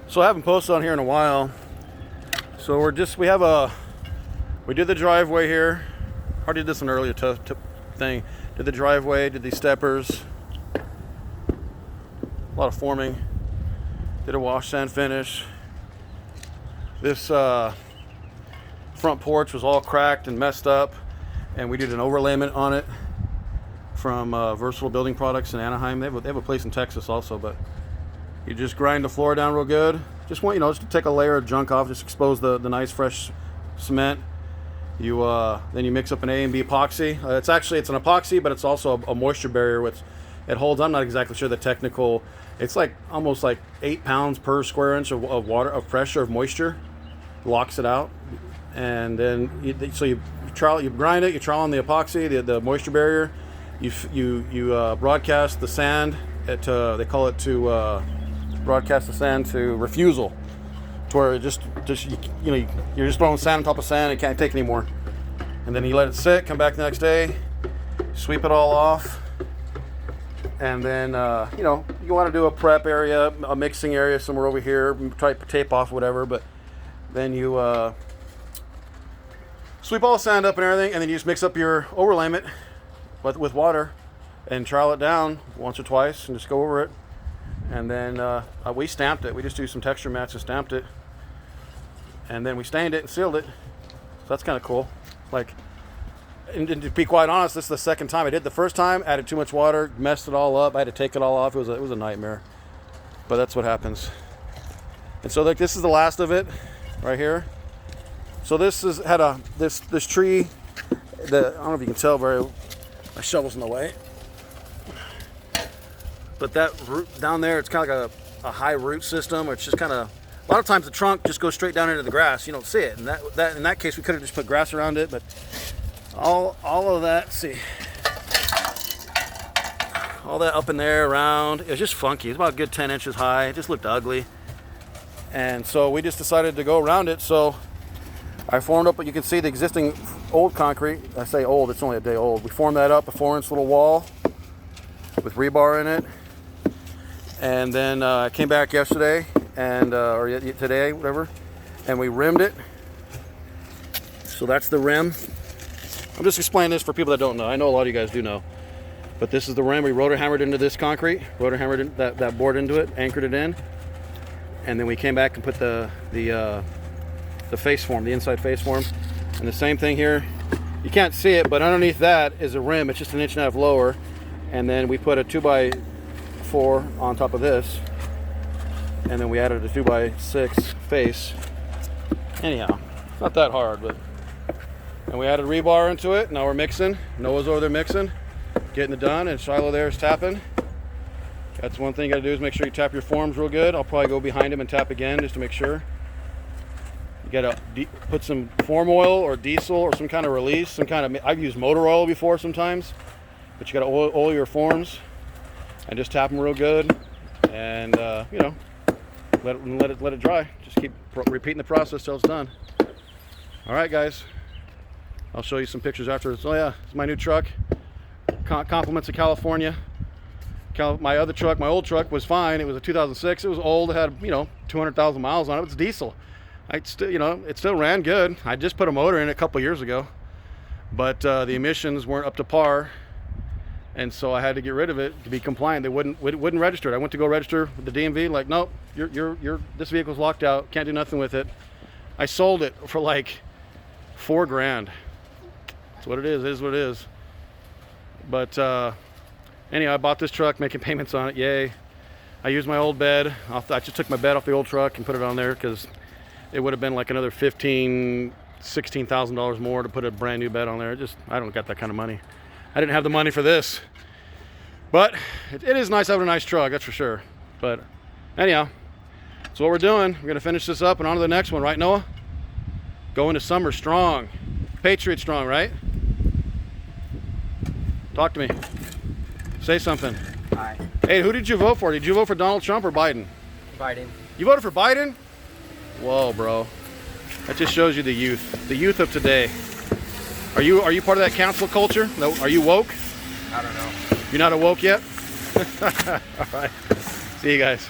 So I haven't posted on here in a while. So we did the driveway here. I did this an earlier thing. Did the driveway, did these steppers. A lot of forming. Did a wash, sand, finish. This front porch was all cracked and messed up, and we did an overlayment on it from Versatile Building Products in Anaheim. They have a place in Texas also, but you just grind the floor down real good. Just want, just to take a layer of junk off, just expose the nice fresh cement. You then you mix up an A and B epoxy. It's an epoxy, but it's also a moisture barrier which it holds. I'm not exactly sure the technical. It's like almost like 8 pounds per square inch of water, of pressure, of moisture. Locks it out, and then you grind it. You trowel on the epoxy, the moisture barrier. You broadcast the sand they call it to broadcast the sand to refusal, to where you're just throwing sand on top of sand and can't take anymore. And then you let it sit, come back the next day, sweep it all off, and then you want to do a prep area, a mixing area somewhere over here, try to tape off whatever, but then you sweep all the sand up and everything, and then you just mix up your overlayment with water and trowel it down once or twice and just go over it. And then we stamped it. We just do some texture mats and stamped it. And then we stained it and sealed it. So that's kind of cool. And to be quite honest, this is the second time I did. The first time, added too much water, messed it all up. I had to take it all off. It was a nightmare. But that's what happens. And so this is the last of it right here. So this had this tree that, I don't know if you can tell my shovel's in the way. But that root down there, it's kind of like a high root system. It's just kind of, a lot of times the trunk just goes straight down into the grass. You don't see it. And that in that case, we could have just put grass around it. But all of that, see, all that up in there around, it was just funky. It was about a good 10 inches high. It just looked ugly. And so we just decided to go around it. So I formed up, but you can see the existing old concrete. I say old, it's only a day old. We formed that up, a 4-inch little wall with rebar in it. And then I came back yesterday or today, whatever, and we rimmed it. So that's the rim. I'm just explaining this for people that don't know. I know a lot of you guys do know, but this is the rim. We rotor hammered into this concrete, rotor hammered that board into it, anchored it in, and then we came back and put the face form, the inside face form, and the same thing here. You can't see it, but underneath that is a rim. It's just 1.5 inches lower, and then we put a 2x4 on top of this, and then we added a 2x6 face. Anyhow, it's not that hard, but, and we added rebar into it. Now we're mixing. Noah's over there mixing, getting it done, and Shiloh there is tapping. That's one thing you gotta do, is make sure you tap your forms real good. I'll probably go behind him and tap again just to make sure. You gotta put some form oil or diesel or some kind of release, I've used motor oil before sometimes, but you gotta oil your forms and just tap them real good, and let it dry. Just keep repeating the process till it's done. All right, guys, I'll show you some pictures afterwards. Oh yeah, it's my new truck. Compliments of California. My other truck, my old truck, was fine. It was a 2006. It was old. It had 200,000 miles on it. It was diesel. It still ran good. I just put a motor in it a couple years ago, but the emissions weren't up to par. And so I had to get rid of it to be compliant. They wouldn't register it. I went to go register with the DMV, like, nope, this vehicle's locked out. Can't do nothing with it. I sold it for like $4,000. That's what it is. It is what it is. But anyhow, I bought this truck, making payments on it. Yay! I used my old bed. I just took my bed off the old truck and put it on there because it would have been like another $16,000 more to put a brand new bed on there. I don't got that kind of money. I didn't have the money for this. But it is nice having a nice truck, that's for sure. But anyhow, that's what we're doing. We're gonna finish this up and on to the next one, right, Noah? Go into summer strong. Patriot strong, right? Talk to me. Say something. Hi. Hey, who did you vote for? Did you vote for Donald Trump or Biden? Biden. You voted for Biden? Whoa, bro. That just shows you the youth of today. Are you part of that cancel culture? No, are you woke? I don't know. You're not awoke yet? All right. See you guys.